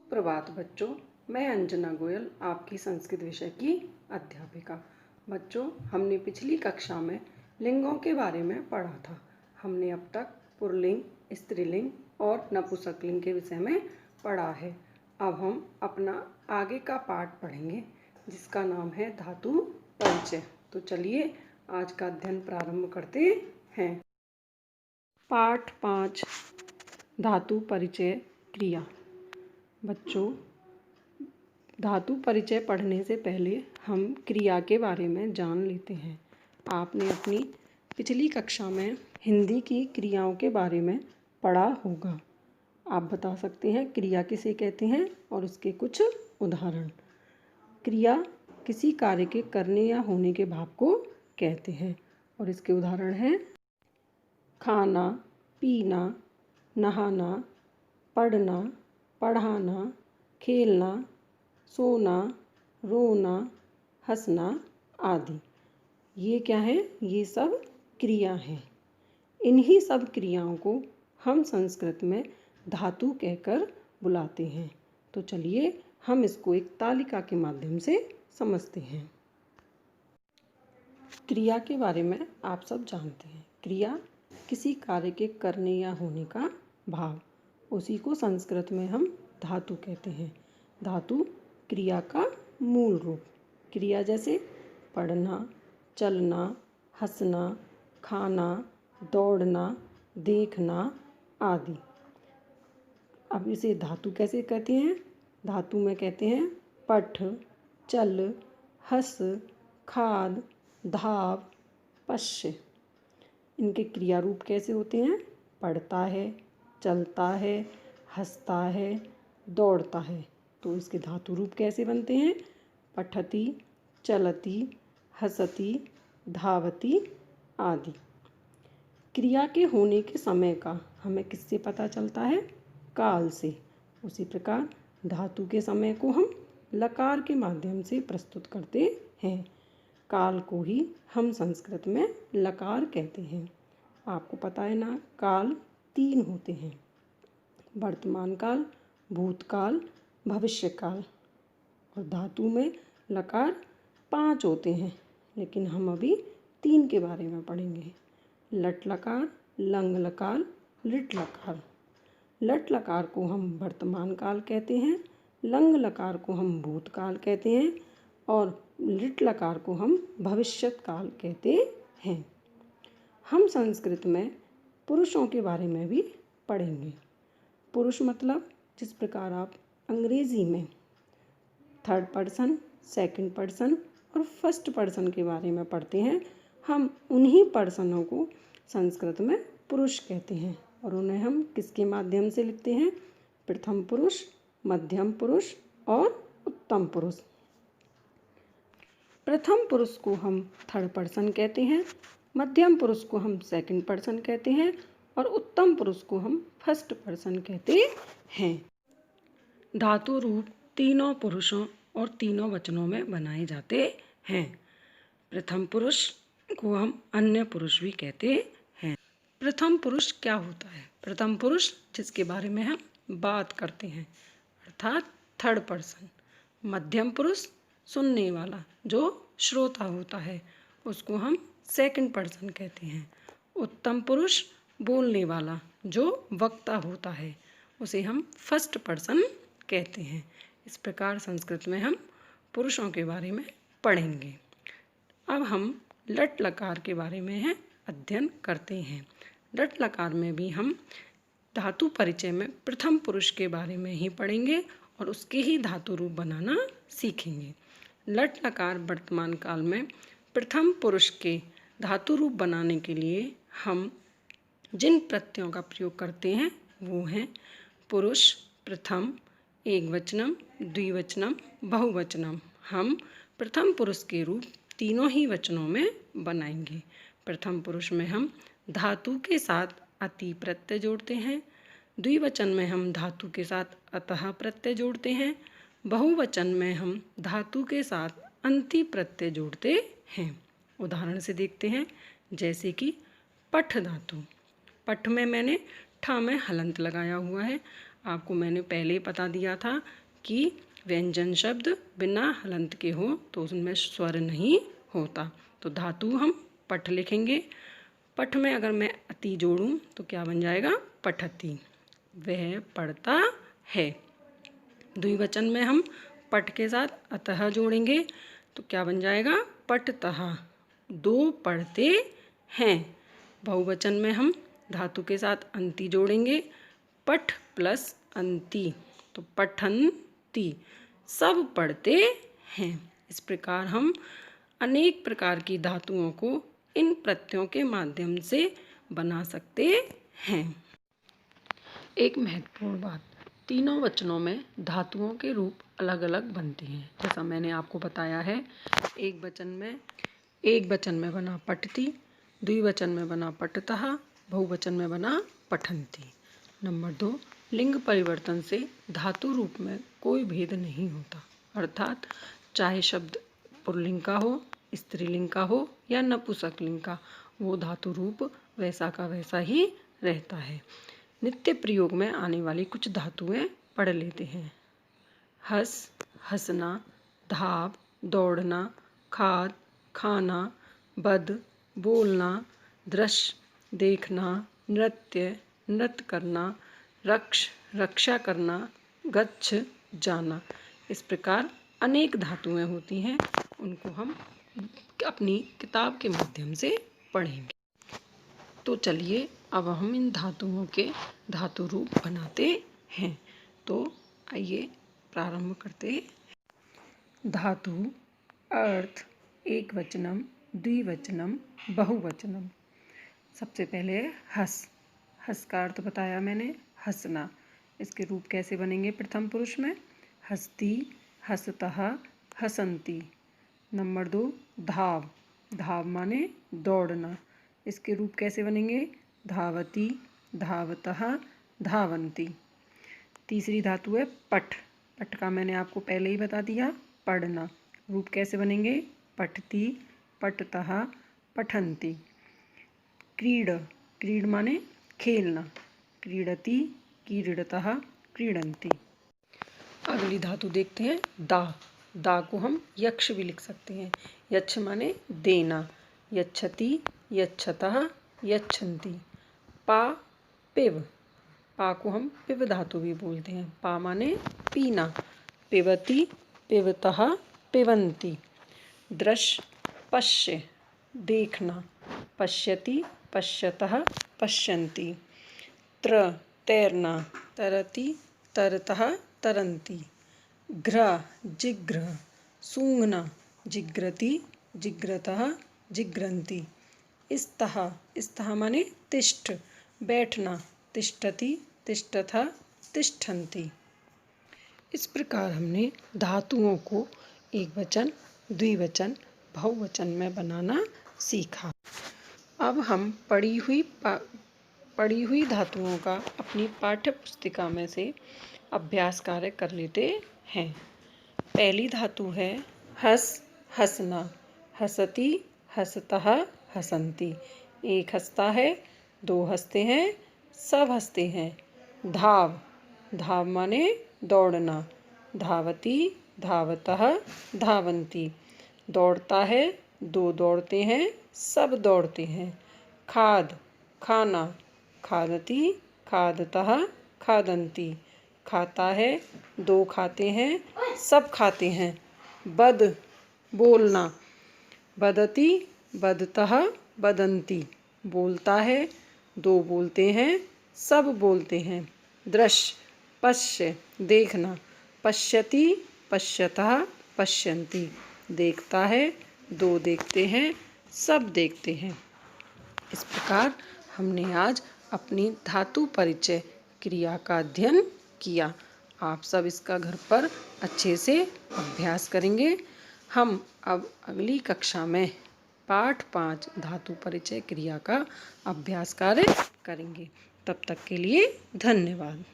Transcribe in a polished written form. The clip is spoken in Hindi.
सुप्रभात बच्चों, मैं अंजना गोयल आपकी संस्कृत विषय की अध्यापिका। बच्चों, हमने पिछली कक्षा में लिंगों के बारे में पढ़ा था। हमने अब तक पुल्लिंग, स्त्रीलिंग और नपुंसकलिंग के विषय में पढ़ा है। अब हम अपना आगे का पाठ पढ़ेंगे जिसका नाम है धातु परिचय। तो चलिए आज का अध्ययन प्रारंभ करते हैं। पाठ 5 धातु परिचय क्रिया। बच्चों, धातु परिचय पढ़ने से पहले हम क्रिया के बारे में जान लेते हैं। आपने अपनी पिछली कक्षा में हिंदी की क्रियाओं के बारे में पढ़ा होगा। आप बता सकते हैं क्रिया किसे कहते हैं और उसके कुछ उदाहरण। क्रिया किसी कार्य के करने या होने के भाव को कहते हैं और इसके उदाहरण हैं खाना, पीना, नहाना, पढ़ना, पढ़ाना, खेलना, सोना, रोना, हंसना आदि। ये क्या है? ये सब क्रिया हैं। इन्हीं सब क्रियाओं को हम संस्कृत में धातु कहकर बुलाते हैं। तो चलिए हम इसको एक तालिका के माध्यम से समझते हैं। क्रिया के बारे में आप सब जानते हैं। क्रिया किसी कार्य के करने या होने का भाव, उसी को संस्कृत में हम धातु कहते हैं। धातु क्रिया का मूल रूप। क्रिया जैसे पढ़ना, चलना, हंसना, खाना, दौड़ना, देखना आदि। अब इसे धातु कैसे कहते हैं? धातु में कहते हैं पठ, चल, हंस, खाद, धाव, पश्य। इनके क्रिया रूप कैसे होते हैं? पढ़ता है, चलता है, हंसता है, दौड़ता है। तो इसके धातु रूप कैसे बनते हैं? पठति, चलति, हंसति, धावति आदि। क्रिया के होने के समय का हमें किससे पता चलता है? काल से। उसी प्रकार धातु के समय को हम लकार के माध्यम से प्रस्तुत करते हैं। काल को ही हम संस्कृत में लकार कहते हैं। आपको पता है ना, काल 3 होते हैं: वर्तमान काल, भूतकाल, भविष्यकाल। और धातु में लकार 5 होते हैं, लेकिन हम अभी 3 के बारे में पढ़ेंगे: लट लकार, लंग लकार, लिट लकार। लट लकार को हम वर्तमान काल कहते हैं, लंग लकार को हम भूतकाल कहते हैं और लिट लकार को हम भविष्यत काल कहते हैं। हम संस्कृत में पुरुषों के बारे में भी पढ़ेंगे। पुरुष मतलब जिस प्रकार आप अंग्रेज़ी में 3rd पर्सन, 2nd पर्सन और 1st पर्सन के बारे में पढ़ते हैं, हम उन्हीं पर्सनों को संस्कृत में पुरुष कहते हैं और उन्हें हम किसके माध्यम से लिखते हैं? प्रथम पुरुष, मध्यम पुरुष और उत्तम पुरुष। प्रथम पुरुष को हम 3rd पर्सन कहते हैं, मध्यम पुरुष को हम 2nd पर्सन कहते हैं और उत्तम पुरुष को हम 1st पर्सन कहते हैं। धातु रूप तीनों पुरुषों और तीनों वचनों में बनाए जाते हैं। प्रथम पुरुष को हम अन्य पुरुष भी कहते हैं। प्रथम पुरुष क्या होता है? प्रथम पुरुष जिसके बारे में हम बात करते हैं, अर्थात 3rd पर्सन। मध्यम पुरुष सुनने वाला जो श्रोता होता है, उसको हम 2nd पर्सन कहते हैं। उत्तम पुरुष बोलने वाला जो वक्ता होता है, उसे हम 1st पर्सन कहते हैं। इस प्रकार संस्कृत में हम पुरुषों के बारे में पढ़ेंगे। अब हम लट लकार के बारे में अध्ययन करते हैं। लट लकार में भी हम धातु परिचय में प्रथम पुरुष के बारे में ही पढ़ेंगे और उसके ही धातु रूप बनाना सीखेंगे। लट लकार वर्तमान काल में प्रथम पुरुष के धातु रूप बनाने के लिए हम जिन प्रत्ययों का प्रयोग करते हैं वो हैं पुरुष, प्रथम, एकवचनम, द्विवचनम, बहुवचनम। हम प्रथम पुरुष के रूप तीनों ही वचनों में बनाएंगे। प्रथम पुरुष में हम धातु के साथ अति प्रत्यय जोड़ते हैं, द्विवचन में हम धातु के साथ अतः प्रत्यय जोड़ते हैं, बहुवचन में हम धातु के साथ अंति प्रत्यय जोड़ते हैं। उदाहरण से देखते हैं, जैसे कि पठ धातु। पठ में मैंने ठा में हलंत लगाया हुआ है। आपको मैंने पहले ही बता दिया था कि व्यंजन शब्द बिना हलंत के हो तो उसमें स्वर नहीं होता। तो धातु हम पठ लिखेंगे। पठ में अगर मैं अति जोड़ूं तो क्या बन जाएगा? पठति। वह पढ़ता है। द्विवचन में हम पठ के साथ अतः जोड़ेंगे तो क्या बन जाएगा? पठतः। दो पढ़ते हैं। बहुवचन में हम धातु के साथ अंति जोड़ेंगे, पठ प्लस अंति तो पठन्ति। सब पढ़ते हैं। इस प्रकार हम अनेक प्रकार की धातुओं को इन प्रत्ययों के माध्यम से बना सकते हैं। एक महत्वपूर्ण बात, तीनों वचनों में धातुओं के रूप अलग अलग बनते हैं। जैसा मैंने आपको बताया है, एक वचन में बना पठति, द्विवचन में बना पठतः, बहुवचन में बना पठन्ति। नंबर 2, लिंग परिवर्तन से धातु रूप में कोई भेद नहीं होता, अर्थात चाहे शब्द पुल्लिंग का हो, स्त्रीलिंग का हो या नपुंसकलिंग का, वो धातु रूप वैसा का वैसा ही रहता है। नित्य प्रयोग में आने वाली कुछ धातुएं पढ़ लेते हैं। हंस, हंसना, धाव, दौड़ना, खाद, खाना, बद, बोलना, दृश्य, देखना, नृत्य, नृत्य करना, रक्ष, रक्षा करना, गच्छ, जाना। इस प्रकार अनेक धातुएं होती हैं, उनको हम अपनी किताब के माध्यम से पढ़ेंगे। तो चलिए अब हम इन धातुओं के धातु रूप बनाते हैं। तो आइए प्रारंभ करते हैं। धातु अर्थ एक वचनम, द्विवचनम, बहुवचनम। सबसे पहले हंस। हंस का अर्थ बताया मैंने, हंसना। इसके रूप कैसे बनेंगे? प्रथम पुरुष में हस्ती, हसतः, हसंती। नंबर 2, धाव। धाव माने दौड़ना। इसके रूप कैसे बनेंगे? धावती, धावतः, धावंती। तीसरी धातु है पठ। पठ का मैंने आपको पहले ही बता दिया, पढ़ना। रूप कैसे बनेंगे? पठती, पठतः, पठन्ति। क्रीड। क्रीड माने खेलना। क्रीडति, क्रीडतः, क्रीडन्ति। अगली धातु देखते हैं दा। दा को हम यक्ष भी लिख सकते हैं। यक्ष माने देना। यच्छति, यच्छतः, यच्छन्ति। पा, पिव। पा को हम पिव धातु भी बोलते हैं। पा माने पीना। पिबति, पिबतः, पिबन्ति। दृश्य, पश्य, देखना। पश्यति, पश्यतः, पश्यन्ति। त्र, तैरना। तरति, तरतः, तरन्ति। घ्र, जिघ्र, सूंघना। जिघ्रति, जिघ्रतः, जिघ्रन्ति। स्तः, स्तः माने तिष्ठ, बैठना। तिष्ठति, तिष्ठतः, तिष्ठन्ति। इस प्रकार हमने धातुओं को एक वचन, द्विवचन, बहुवचन में बनाना सीखा। अब हम पढ़ी हुई धातुओं का अपनी पाठ्य पुस्तिका में से अभ्यास कार्य कर लेते हैं। पहली धातु है हस, हंसना। हसति, हसतः, हसन्ति। एक हंसता है, दो हंसते हैं, सब हंसते हैं। धाव। धाव माने दौड़ना। धावति, धावतः, धावन्ति। दौड़ता है, दो दौड़ते हैं, सब दौड़ते हैं। खाद, खाना। खादति, खादतः, खादन्ति। खाता है, दो खाते हैं, सब खाते हैं। बद, बोलना। बदति, बदतः, बदन्ति। बोलता है, दो बोलते हैं, सब बोलते हैं। दृश्य, पश्य, देखना। पश्यति, पश्यतः, पश्यन्ति। देखता है, दो देखते हैं, सब देखते हैं। इस प्रकार हमने आज अपनी धातु परिचय क्रिया का अध्ययन किया। आप सब इसका घर पर अच्छे से अभ्यास करेंगे। हम अब अगली कक्षा में पाठ 5 धातु परिचय क्रिया का अभ्यास कार्य करेंगे। तब तक के लिए धन्यवाद।